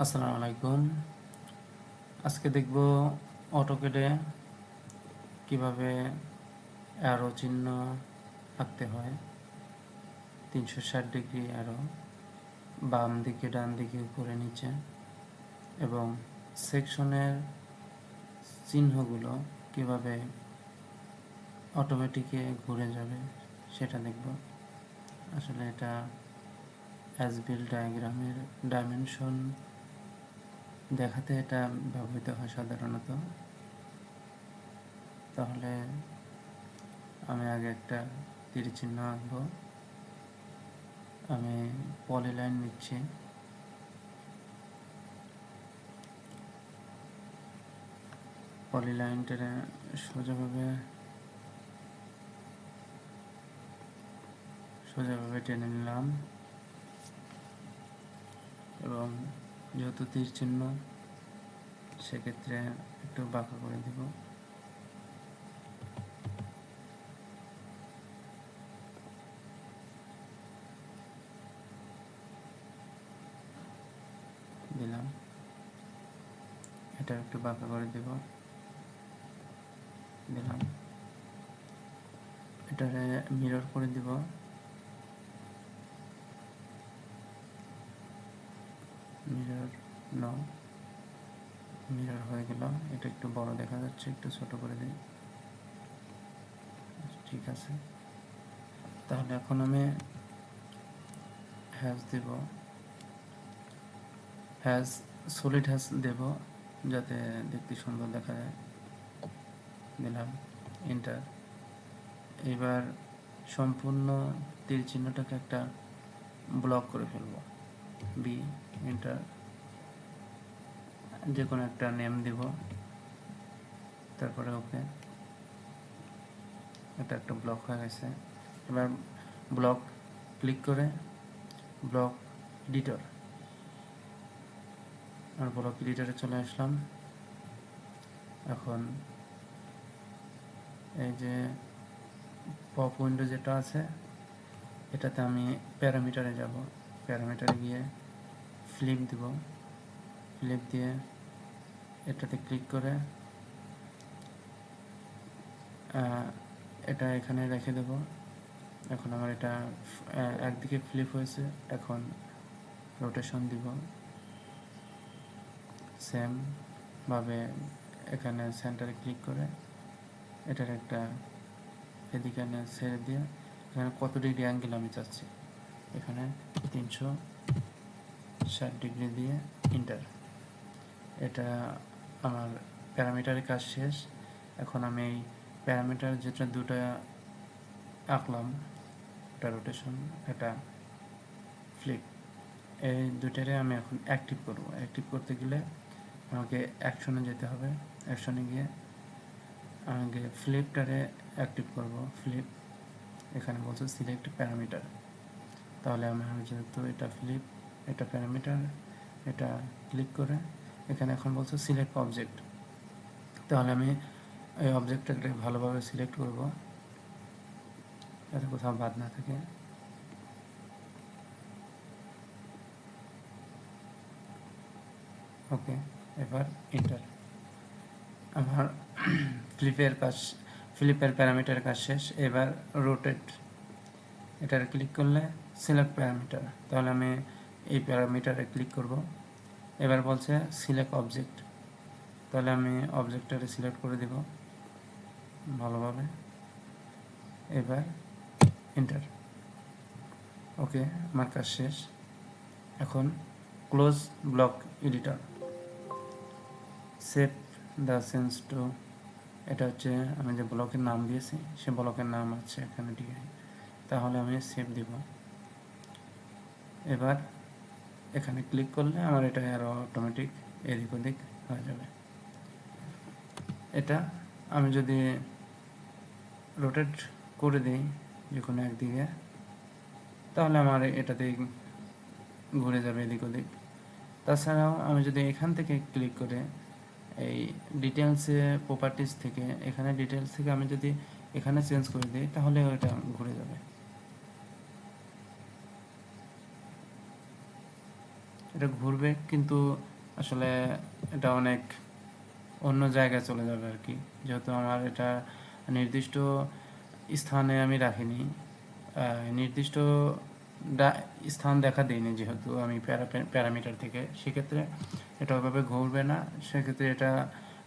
আসসালামু আলাইকুম। আজকে দেখব অটোক্যাডে কিভাবে অ্যারো চিহ্ন আঁকতে হয়। 360 ডিগ্রি অ্যারো, বাম দিকে ডান দিকে উপরে নিচে, এবং সেকশনের চিহ্নগুলো কিভাবে অটোমেটিকে ঘুরে যাবে সেটা দেখব। আসলে এটা অ্যাজ বিল ডায়াগ্রামের ডাইমেনশন দেখাতে এটা ব্যবহৃত হয় সাধারণত। তাহলে আমি আগে একটা তীর চিহ্ন আঁকবো। আমি পলিলাইন নিচ্ছি। পলিলাইনটা সোজাভাবে টেনে নিলাম, এবং যেহেতু তীর চিহ্ন সেক্ষেত্রে একটু বাঁকা করে দিব। দিলাম, এটা একটু বাঁকা করে দিব, দিলাম, এটারে মিরর করে দিব, মিরর নো, মিরর হয়ে গেল। এটা একটু বড় দেখা যাচ্ছে, একটু ছোট করে দিই। ঠিক আছে, তাহলে এখন আমি হ্যাশ দেব, হ্যাশ সলিড হ্যাশ দেব যাতে দেখতে সুন্দর দেখা যায়। দিলাম, এন্টার। এবার সম্পূর্ণ তীর চিহ্নটাকে একটা ব্লক করে ফেলব। B, enter. যে কোনো একটা নেম দিব, তারপরে ওকে। এটা একটা ব্লক হয়ে গেছে। এবার ব্লক ক্লিক করে ব্লক এডিটর, আর ব্লক এডিটরে চলে আসলাম। এখন এই যে পপ উইন্ডো যেটা আছে এটাতে আমি প্যারামিটারে যাব। প্যারামিটারে গিয়ে ফ্লিপ দিব, ফ্লিপ দিয়ে এটাতে ক্লিক করে এটা এখানে রেখে দেব। এখন আমার এটা একদিকে ফ্লিপ হয়েছে, এখন রোটেশন দিব। সেম ভাবে এখানে সেন্টারে ক্লিক করে এটার একটা এদিকে ছেড়ে দিয়ে এখানে কত ডিগ্রি অ্যাঙ্গেল আমি চাচ্ছি, এখানে 360 ডিগ্রি দিয়ে এন্টার। এটা আমার প্যারামিটারের কাজ শেষ। এখন আমি এই প্যারামিটার যেটা দুটো আঁকলাম, এটা রোটেশন, এটা ফ্লিপ, এই দুটারে আমি এখন অ্যাক্টিভ করব। অ্যাক্টিভ করতে গেলে আমাকে অ্যাকশনে যেতে হবে। অ্যাকশনে গিয়ে আমাকে ফ্লিপটারে অ্যাক্টিভ করব। ফ্লিপ, এখানে বলছে সিলেক্ট প্যারামিটার। তাহলে আমার যেহেতু এটা ফ্লিপ, এটা প্যারামিটার, এটা ক্লিক করে এখানে এখন বলছে সিলেক্ট অবজেক্ট। তাহলে আমি এই অবজেক্টটাকে ভালোভাবে সিলেক্ট করব যাতে কোথাও বাদ না থাকে। ওকে, এবার এন্টার। আমার ফ্লিপের প্যারামিটার কাজ শেষ। এবার রোটেট, এটার ক্লিক করলে সিলেক্ট প্যারামিটার। তাহলে আমি এই প্যারামিটারে ক্লিক করব। এবার বলছে সিলেক্ট অবজেক্ট, তাহলে আমি অবজেক্টটারে সিলেক্ট করে দেব ভালোভাবে। এবার এন্টার। ওকে, আমার কাজ শেষ। এখন close block editor, save the sense to, এটা হচ্ছে আমি যে ব্লকের নাম দিয়েছি সে ব্লকের নাম আছে এখানে ঠিক আছে। তাহলে আমি সেভ দিব। এবার এখানে ক্লিক করলে আমার এটা আরও অটোমেটিক এদিক ওদিক হয়ে যাবে। এটা আমি যদি রোটেট করে দিই যে কোনো একদিকে, তাহলে আমার এটাতেই ঘুরে যাবে এদিক ওদিক। তাছাড়াও আমি যদি এখান থেকে ক্লিক করে এই ডিটেলসে প্রপার্টিস থেকে, এখানে ডিটেলস থেকে আমি যদি এখানে চেঞ্জ করে দিই তাহলে ওটা ঘুরে যাবে। এটা ঘুরবে, কিন্তু আসলে এটা অনেক অন্য জায়গায় চলে যাবে আর কি, যেহেতু আমার এটা নির্দিষ্ট স্থানে আমি রাখিনি, নির্দিষ্ট স্থান দেখা দিইনি যেহেতু আমি প্যারামিটার থেকে, সেক্ষেত্রে এটা ওইভাবে ঘুরবে না। সেক্ষেত্রে এটা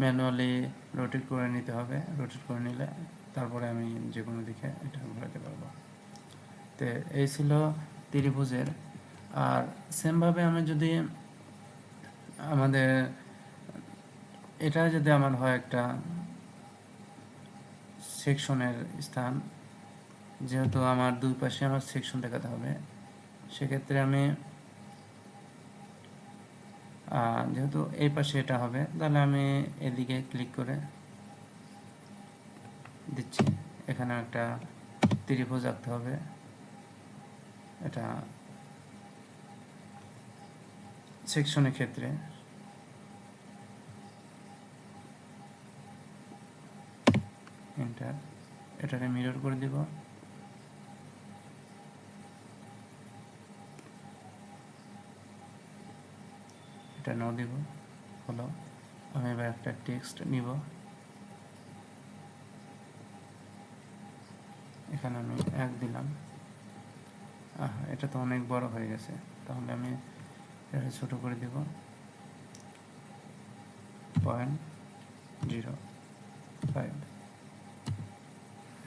ম্যানুয়ালি রোটেট করে নিতে হবে। রোটেট করে নিলে তারপরে আমি যে কোনো দিকে এটা ঘোরাতে পারবো। তো এই ছিল ত্রিভুজের। আর সেমভাবে আমি যদি আমাদের এটা যদি আমার হয় একটা সেকশনের স্থান, যেহেতু আমার দুই পাশে আমার সেকশন দেখাতে হবে, সেক্ষেত্রে আমি যেহেতু এই পাশে এটা হবে, তাহলে আমি এদিকে ক্লিক করে দিচ্ছি। এখানে একটা ত্রিভুজ আঁকতে হবে। এটা সেকশনের ক্ষেত্রে এন্টার, এটাকে মিরর করে দিব। এটা ন দিব হলো। আমি এবার একটা টেক্সট নিব, এখানে আমি 1 দিলাম। এটা তো অনেক বড় হয়ে গেছে, তাহলে আমি এটা ছোট করে দিব, 0.05।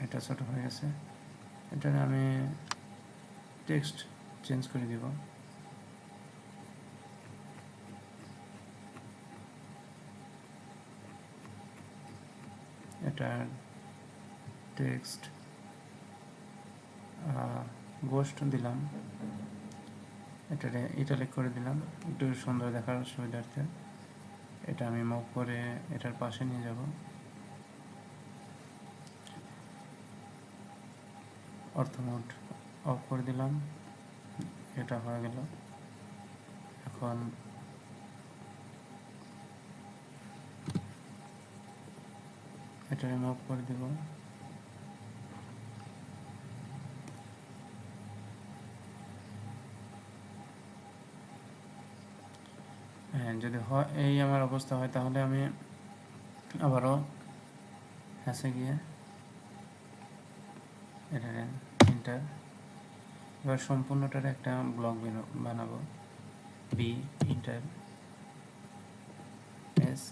এটা ছোট হয়ে গেছে। এটা আমি টেক্সট চেঞ্জ করে দিব, এটা টেক্সট গোস্ট দিলাম, এটারে ইটালিক করে দিলাম একটু সুন্দর দেখার সুবিধার্থে। এটা আমি মুভ করে এটার পাশে নিয়ে যাব, অর্থমোড অফ করে দিলাম, এটা হয়ে গেল। এখন এটা রিমুভ করে দিব। হ্যাঁ, যদি হয় এই আমার অবস্থা হয়, তাহলে আমি আবারও হ্যাসে গিয়ে এটা ইন্টার। এবার সম্পূর্ণটার একটা ব্লক বানাবো, বি ইন্টার এস,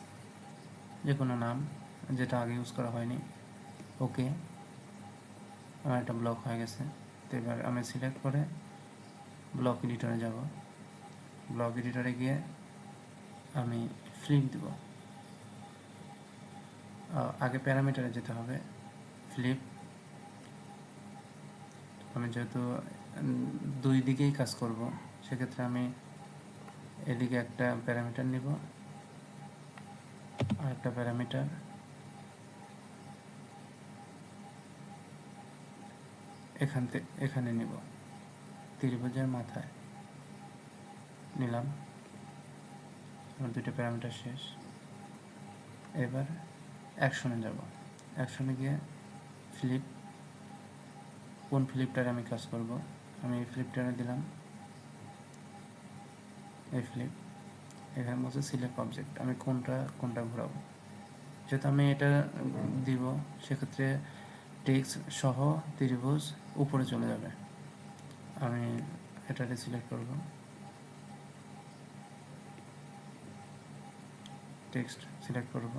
যে কোনো নাম যেটা আগে ইউজ করা হয়নি, ওকে। আমার একটা ব্লক হয়ে গেছে। তো এবার আমি সিলেক্ট করে ব্লক এডিটরে যাব। ব্লক এডিটরে গিয়ে আমি ফ্লিপ দিব। আগে প্যারামিটারে যেতে হবে, ফ্লিপ। আমি যেহেতু দুই দিকেই কাজ করব, সেক্ষেত্রে আমি এদিকে একটা প্যারামিটার নিব আর একটা প্যারামিটার এখানে নিব, ত্রিভুজের মাথায় নিলাম। আমার দুটো প্যারামিটার শেষ। এবার অ্যাকশনে যাব। অ্যাকশনে গিয়ে ফ্লিপ, কোন ফ্লিপটারে আমি কাজ করব, আমি এই ফ্লিপটারে দিলাম, এই ফ্লিপ। এখানে বলছে সিলেক্ট অবজেক্ট, আমি কোনটা ঘোরাবো। যেহেতু আমি এটা দিব, সেক্ষেত্রে টেক্সট সহ ত্রিভুজ উপরে চলে যাবে। আমি এটাকে সিলেক্ট করব, টেক্সট সিলেক্ট করব।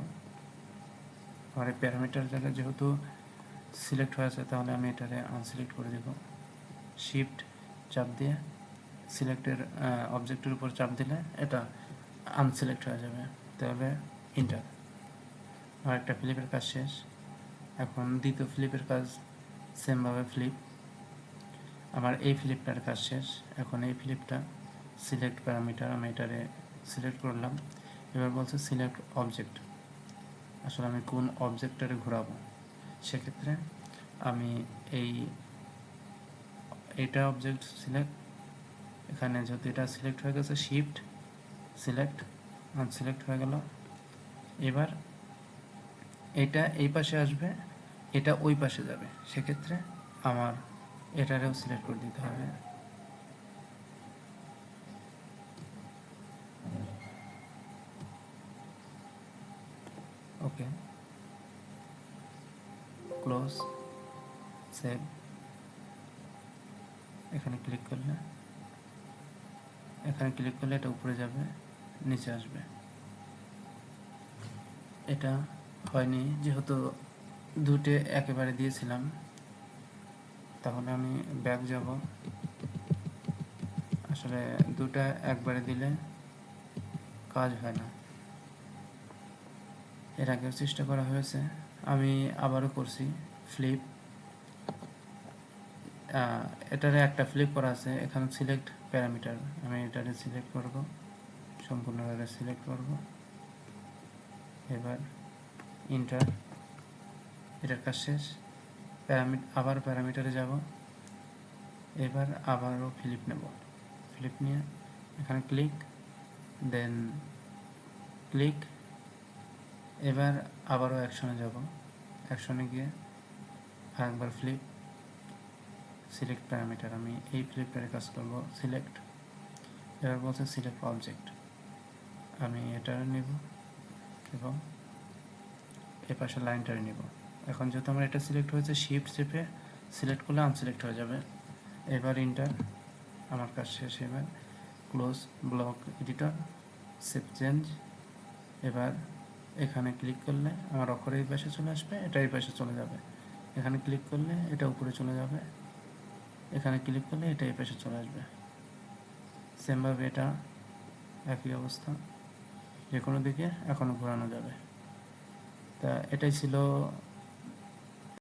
আর এই প্যারামিটার জায়গায় যেহেতু সিলেক্ট হয়ে আছে, তাহলে আমি এটারে আনসিলেক্ট করে দেব। শিফট চাপ দিয়ে সিলেক্টের অবজেক্টের উপর চাপ দিলে এটা আনসিলেক্ট হয়ে যাবে। তাহলে ইন্টার। আর একটা ফ্লিপের কাজ শেষ। এখন দ্বিতীয় ফ্লিপের কাজ সেমভাবে ফ্লিপ। আমার এই ফ্লিপটার কাজ শেষ। এখন এই ফ্লিপটা সিলেক্ট প্যারামিটার, আমি এটারে সিলেক্ট করলাম। এবার বলছে সিলেক্ট অবজেক্ট, আসলে আমি কোন অবজেক্টটারে ঘোরাবো। সেক্ষেত্রে আমি এইটা অবজেক্ট সিলেক্ট, এখানে যেহেতু এটা সিলেক্ট হয়ে গেছে, শিফট সিলেক্ট, আনসিলেক্ট হয়ে গেল। এবার এটা এই পাশে আসবে, এটা ওই পাশে যাবে, সেক্ষেত্রে আমার এটারেও সিলেক্ট করে দিতে হবে। ওকে, ক্লোজ, সেভ। এখানে ক্লিক করলে এটা উপরে যাবে, নিচে আসবে। এটা হয়নি যেহেতু দুটো একেবারে দিয়েছিলাম, তাহলে আমি ব্যাক যাব। আসলে দুটা একবারে দিলে কাজ হয় না, এর আগেও চেষ্টা করা হয়েছে, আমি আবারও করছি ফ্লিপ। এটারে একটা ফ্লিপ করা আছে, এখানে সিলেক্ট প্যারামিটার, আমি এটারে সিলেক্ট করব, সম্পূর্ণভাবে সিলেক্ট করব। এবার ইন্টার, এটার কাজ শেষ। আবার প্যারামিটারে যাব, এবার আবারও ফ্লিপ নেব, ফ্লিপ নিয়ে এখানে ক্লিক, দেন ক্লিক। এবার আবারও অ্যাকশনে যাব, অ্যাকশনে গিয়ে আরেকবার ফ্লিপ, সিলেক্ট প্যারামিটার, আমি এই ফ্লিপটারে কাজ করব, সিলেক্ট। এবার বলছে সিলেক্ট অবজেক্ট, আমি এটা নেব এবং এ পাশে লাইনটারে নেব। এখন যেহেতু আমার এটা সিলেক্ট হয়েছে, শিফট চেপে সিলেক্ট করলে আনসিলেক্ট হয়ে যাবে। এবার ইন্টার, আমার কাজ শেষ। এবার close block editor, save change. এবার এখানে ক্লিক করলে আমার অক্ষর এই পাশে চলে আসবে, এটা এই পাশে চলে যাবে। এখানে ক্লিক করলে এটা উপরে চলে যাবে, এখানে ক্লিক করলে এটা এই পাশে চলে আসবে। সেমভাবে এটা একই অবস্থা, যে কোনো দিকে এখনও ঘোরানো যাবে। তা এটাই ছিল